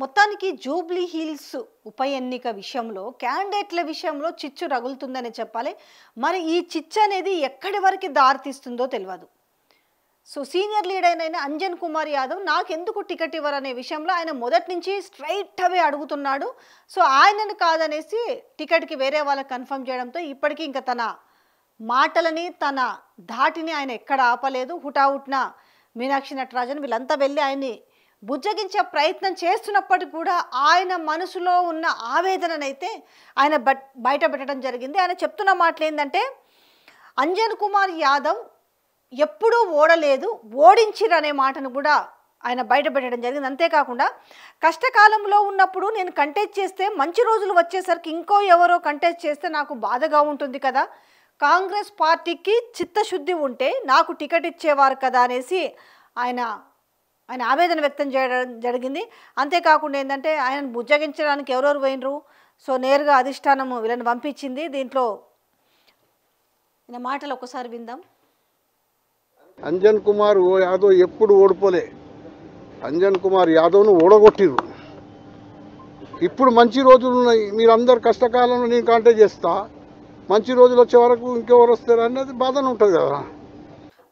మొత్తానికి Jubilee hills ఉప ఎన్నిక విషయంలో క్యాండిడేట్ల విషయంలో చిచ్చు రగులుతుందని చెప్పాలి. మరి ఈ చిచ్చు అనేది ఎక్కడి వరకు దారితీస్తుందో తెలియదు. సో సీనియర్ లీడర్ అయిన అంజన్ కుమార్ యాదవ్ నాకెందుకు టికెట్ ఇవ్వరనే విషయంలో ఆయన మొదటి నుంచి స్ట్రైట్ అవే అడుగుతున్నాడు. సో ఆయనను కాదనేసి టికెట్కి వేరే వాళ్ళకి కన్ఫర్మ్ చేయడంతో ఇప్పటికీ ఇంకా తన మాటలని తన ధాటిని ఆయన ఎక్కడ ఆపలేదు. హుటాహుట్న మీనాక్షి నటరాజన్ వీళ్ళంతా వెళ్ళి ఆయన్ని బుజ్జగించే ప్రయత్నం చేస్తున్నప్పటికీ కూడా ఆయన మనసులో ఉన్న ఆవేదననైతే ఆయన బయట పెట్టడం జరిగింది. ఆయన చెప్తున్న మాటలు ఏంటంటే, అంజన్ కుమార్ యాదవ్ ఎప్పుడూ ఓడలేదు, ఓడించిరు అనే మాటను కూడా ఆయన బయట పెట్టడం జరిగింది. అంతేకాకుండా కష్టకాలంలో ఉన్నప్పుడు నేను కంటెస్ట్ చేస్తే మంచి రోజులు వచ్చేసరికి ఇంకో ఎవరో కంటెస్ట్ చేస్తే నాకు బాధగా ఉంటుంది కదా, కాంగ్రెస్ పార్టీకి చిత్తశుద్ధి ఉంటే నాకు టికెట్ ఇచ్చేవారు కదా అనేసి ఆయన ఆవేదన వ్యక్తం చేయడం జరిగింది. అంతేకాకుండా ఏంటంటే ఆయనను బుజ్జగించడానికి ఎవరెవరు పోయినరు, సో నేరుగా అధిష్టానము వీళ్ళని పంపించింది. దీంట్లో ఈయన మాటలు ఒకసారి విందాం. అంజన్ కుమార్ యాదవ్ ఎప్పుడు ఓడిపోలే. అంజన్ కుమార్ యాదవ్ను ఓడగొట్టిరు. ఇప్పుడు మంచి రోజులు ఉన్నాయి, మీరందరు కష్టకాలంలో నేను కాంటాక్ట్ చేస్తా, మంచి రోజులు వచ్చే వరకు ఇంకెవరు వస్తారు అనేది బాధనే ఉంటుంది కదా.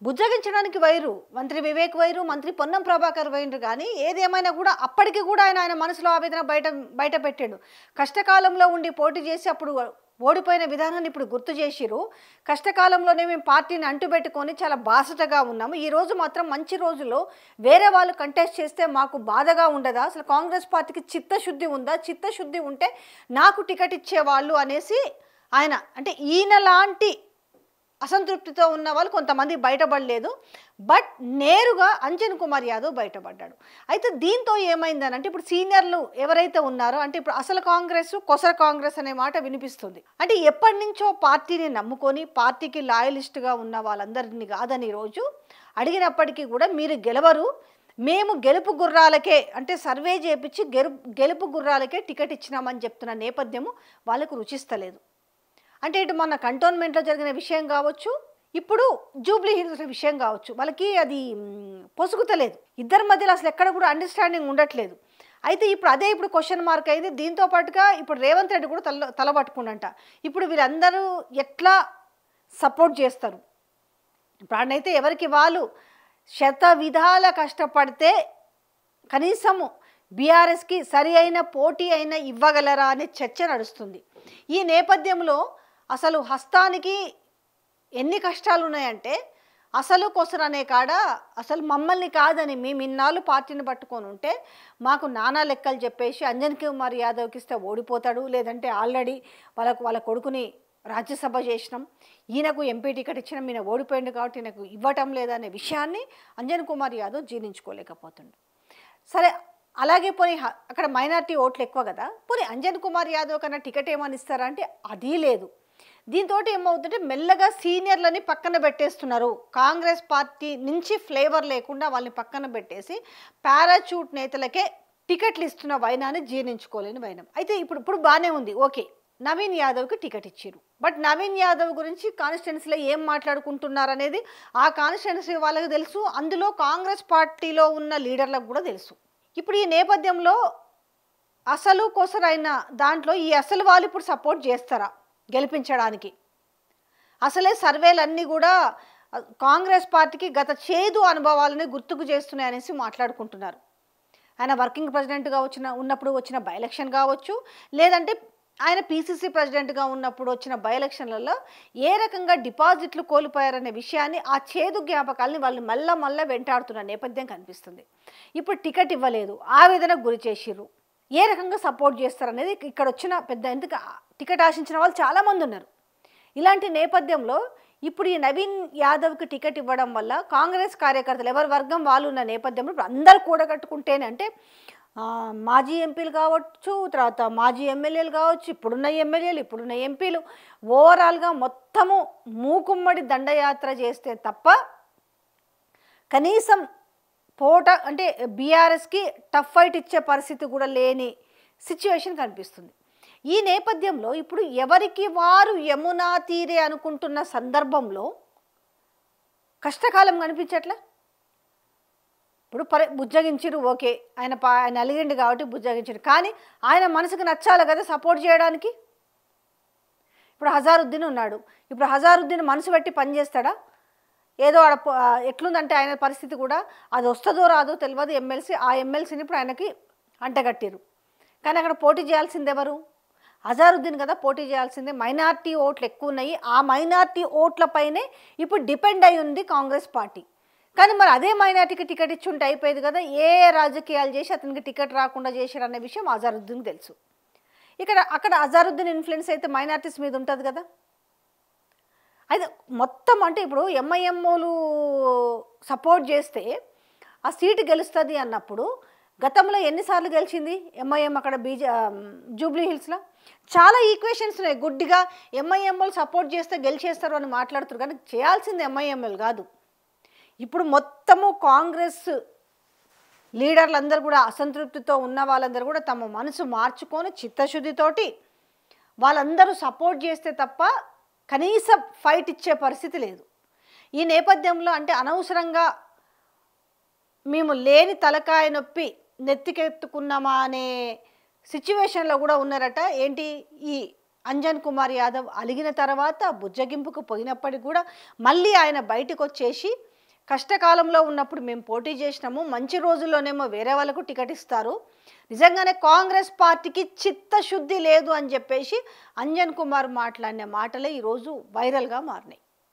బుజ్జగించడానికి వైరు మంత్రి వివేక్ వైరు, మంత్రి పొన్నం ప్రభాకర్ వైరు. కానీ ఏదేమైనా కూడా అప్పటికి కూడా ఆయన మనసులో ఆవేదన బయట పెట్టాడు. కష్టకాలంలో ఉండి పోటీ చేసి అప్పుడు ఓడిపోయిన విధానాన్ని ఇప్పుడు గుర్తు చేసిరు. కష్టకాలంలోనే మేము పార్టీని అంటుపెట్టుకొని చాలా బాసటగా ఉన్నాము, ఈరోజు మాత్రం మంచి రోజుల్లో వేరే వాళ్ళు కంటెస్ట్ చేస్తే మాకు బాధగా ఉండదా, అసలు కాంగ్రెస్ పార్టీకి చిత్తశుద్ధి ఉందా, చిత్తశుద్ధి ఉంటే నాకు టికెట్ ఇచ్చేవాళ్ళు అనేసి ఆయన అంటే ఈయన లాంటి అసంతృప్తితో ఉన్న వాళ్ళు కొంతమంది బయటపడలేదు. బట్ నేరుగా అంజన్ కుమార్ యాదవ్ బయటపడ్డాడు. అయితే దీంతో ఏమైందనంటే ఇప్పుడు సీనియర్లు ఎవరైతే ఉన్నారో అంటే ఇప్పుడు అసలు కాంగ్రెస్ కొసర కాంగ్రెస్ అనే మాట వినిపిస్తుంది. అంటే ఎప్పటి నుంచో పార్టీని నమ్ముకొని పార్టీకి లాయలిస్ట్గా ఉన్న వాళ్ళందరినీ కాదని ఈరోజు అడిగినప్పటికీ కూడా మీరు గెలవరు, మేము గెలుపు గుర్రాలకే అంటే సర్వే చేయించి గెలుపు గుర్రాలకే టికెట్ ఇచ్చినామని చెప్తున్న నేపథ్యము వాళ్ళకు రుచిస్తలేదు. అంటే ఇటు మన కంటోన్మెంట్లో జరిగిన విషయం కావచ్చు, ఇప్పుడు జూబ్లీ హిల్స్ విషయం కావచ్చు, వాళ్ళకి అది పొసుగుతలేదు. ఇద్దరి మధ్యలో అసలు ఎక్కడ కూడా అండర్స్టాండింగ్ ఉండట్లేదు. అయితే ఇప్పుడు క్వశ్చన్ మార్క్ అయింది. దీంతో పాటుగా ఇప్పుడు రేవంత్ రెడ్డి కూడా తలపట్టుకుండంట. ఇప్పుడు వీళ్ళందరూ ఎట్లా సపోర్ట్ చేస్తారు? ఇప్పుడైతే ఎవరికి వాళ్ళు శత విధాల కష్టపడితే కనీసము బీఆర్ఎస్కి సరి అయిన పోటీ అయినా ఇవ్వగలరా అనే చర్చ నడుస్తుంది. ఈ నేపథ్యంలో అసలు హస్తానికి ఎన్ని కష్టాలు ఉన్నాయంటే అసలు కొసరనే కాడ అసలు మమ్మల్ని కాదని మేము ఇన్నాళ్ళు పార్టీని పట్టుకొని ఉంటే మాకు నానా లెక్కలు చెప్పేసి అంజన్ కుమార్ యాదవ్కి ఇస్తే ఓడిపోతాడు, లేదంటే ఆల్రెడీ వాళ్ళ కొడుకుని రాజ్యసభ చేసినాం, ఈయనకు ఎంపీ టికెట్ ఇచ్చినాం, ఈయన ఓడిపోయింది కాబట్టి ఈయనకు ఇవ్వటం లేదనే విషయాన్ని అంజన్ కుమార్ యాదవ్ జీర్ణించుకోలేకపోతుండు. సరే అలాగే పోనీ అక్కడ మైనార్టీ ఓట్లు ఎక్కువ కదా, పోనీ అంజన్ కుమార్ యాదవ్ కన్నా టికెట్ ఏమని ఇస్తారా అంటే అది లేదు. దీంతో ఏమవుతుంటే మెల్లగా సీనియర్లని పక్కన పెట్టేస్తున్నారు. కాంగ్రెస్ పార్టీ నుంచి ఫ్లేవర్ లేకుండా వాళ్ళని పక్కన పెట్టేసి పారాచూట్ నేతలకే టికెట్లు ఇస్తున్న వైనాన్ని జీర్ణించుకోలేని వైనం. అయితే ఇప్పుడు బాగానే ఉంది, ఓకే నవీన్ యాదవ్కి టికెట్ ఇచ్చారు. బట్ నవీన్ యాదవ్ గురించి కాన్స్టిట్యున్సీలో ఏం మాట్లాడుకుంటున్నారు అనేది ఆ కాన్స్టిట్యున్సీ వాళ్ళకి తెలుసు, అందులో కాంగ్రెస్ పార్టీలో ఉన్న లీడర్లకు కూడా తెలుసు. ఇప్పుడు ఈ నేపథ్యంలో అసలు కొసరైన దాంట్లో ఈ అసలు వాళ్ళు ఇప్పుడు సపోర్ట్ చేస్తారా గెలిపించడానికి? అసలే సర్వేలన్నీ కూడా కాంగ్రెస్ పార్టీకి గత చేదు అనుభవాలని గుర్తుకు చేస్తున్నాయి అనేసి మాట్లాడుకుంటున్నారు. ఆయన వర్కింగ్ ప్రెసిడెంట్గా ఉన్నప్పుడు వచ్చిన బై ఎలక్షన్ కావచ్చు, లేదంటే ఆయన పీసీసీ ప్రెసిడెంట్గా ఉన్నప్పుడు వచ్చిన బై ఎలక్షన్లలో ఏ రకంగా డిపాజిట్లు కోల్పోయారనే విషయాన్ని ఆ చేదు జ్ఞాపకాలని వాళ్ళు మళ్ళా వెంటాడుతున్న నేపథ్యం కనిపిస్తుంది. ఇప్పుడు టికెట్ ఇవ్వలేదు, ఆవేదనకు గురి చేసిర్రు, ఏ రకంగా సపోర్ట్ చేస్తారనేది ఇక్కడ వచ్చిన పెద్ద ఎందుకు టికెట్ ఆశించిన వాళ్ళు చాలామంది ఉన్నారు. ఇలాంటి నేపథ్యంలో ఇప్పుడు ఈ నవీన్ యాదవ్కి టికెట్ ఇవ్వడం వల్ల కాంగ్రెస్ కార్యకర్తలు ఎవరి వర్గం వాళ్ళు ఉన్న నేపథ్యంలో ఇప్పుడు అందరూ కూడగట్టుకుంటేనే అంటే మాజీ ఎంపీలు కావచ్చు, తర్వాత మాజీ ఎమ్మెల్యేలు కావచ్చు, ఇప్పుడున్న ఎమ్మెల్యేలు ఇప్పుడున్న ఎంపీలు ఓవరాల్గా మొత్తము మూకుమ్మడి దండయాత్ర చేస్తే తప్ప కనీసం అంటే బీఆర్ఎస్కి టఫ్ ఫైట్ ఇచ్చే పరిస్థితి కూడా లేని సిచ్యువేషన్ కనిపిస్తుంది. ఈ నేపథ్యంలో ఇప్పుడు ఎవరికి వారు యమునా తీరే అనుకుంటున్న సందర్భంలో కష్టకాలం కనిపించట్లే. ఇప్పుడు బుజ్జగించిరు, ఓకే, ఆయన అలిగిండు కాబట్టి బుజ్జగించారు, కానీ ఆయన మనసుకు నచ్చాలి కదా సపోర్ట్ చేయడానికి. ఇప్పుడు హజారుద్దీన్ ఉన్నాడు, ఇప్పుడు హజారుద్దీన్ మనసు పెట్టి పనిచేస్తాడా? ఏదో ఎట్లుందంటే ఆయన పరిస్థితి కూడా అది వస్తుందో రాదో తెలియదు. ఆ ఎమ్మెల్సీని ఇప్పుడు ఆయనకి అంటగట్టిరు. కానీ అక్కడ పోటీ చేయాల్సింది ఎవరు? హజారుద్దీన్ కదా పోటీ చేయాల్సిందే. మైనార్టీ ఓట్లు ఎక్కువ ఉన్నాయి, ఆ మైనార్టీ ఓట్లపైనే ఇప్పుడు డిపెండ్ అయి ఉంది కాంగ్రెస్ పార్టీ. కానీ మరి అదే మైనార్టీకి టికెట్ ఇచ్చి ఉంటే అయిపోయేది కదా. ఏ రాజకీయాలు చేసి అతనికి టికెట్ రాకుండా చేశాడు అనే విషయం హజారుద్దీన్కి తెలుసు. అక్కడ హజారుద్దీన్ ఇన్ఫ్లుయెన్స్ అయితే మైనార్టీస్ మీద ఉంటుంది కదా. అయితే మొత్తం అంటే ఇప్పుడు ఎంఐఎంఓలు సపోర్ట్ చేస్తే ఆ సీటు గెలుస్తుంది అన్నప్పుడు గతంలో ఎన్నిసార్లు గెలిచింది ఎంఐఎం అక్కడ జూబ్లీ హిల్స్లో? చాలా ఈక్వేషన్స్ ఉన్నాయి. గుడ్డిగా ఎంఐఎంఓలు సపోర్ట్ చేస్తే గెలిచేస్తారు అని మాట్లాడుతారు, కానీ చేయాల్సింది ఎంఐఎంఎల్ కాదు. ఇప్పుడు మొత్తము కాంగ్రెస్ లీడర్లందరూ కూడా అసంతృప్తితో ఉన్న వాళ్ళందరూ కూడా తమ మనసు మార్చుకొని చిత్తశుద్ధితోటి వాళ్ళందరూ సపోర్ట్ చేస్తే తప్ప కనీసం ఫైట్ ఇచ్చే పరిస్థితి లేదు. ఈ నేపథ్యంలో అంటే అనవసరంగా మేము లేని తలకాయ నొప్పి నెత్తికెత్తుకున్నామా అనే సిచ్యువేషన్లో కూడా ఉన్నారట. ఏంటి, ఈ అంజన్ కుమార్ యాదవ్ అలిగిన తర్వాత బుజ్జగింపుకు పోయినప్పటికీ కూడా మళ్ళీ ఆయన బయటకు వచ్చేసి కష్టకాలంలో ఉన్నప్పుడు మేము పోటీ చేసినాము, మంచి రోజుల్లోనేమో వేరే వాళ్ళకు టికెట్ ఇస్తారు, నిజంగానే కాంగ్రెస్ పార్టీకి చిత్తశుద్ధి లేదు అని చెప్పేసి అంజన్ కుమార్ మాట్లాడిన మాటలే ఈరోజు వైరల్గా మారినాయి.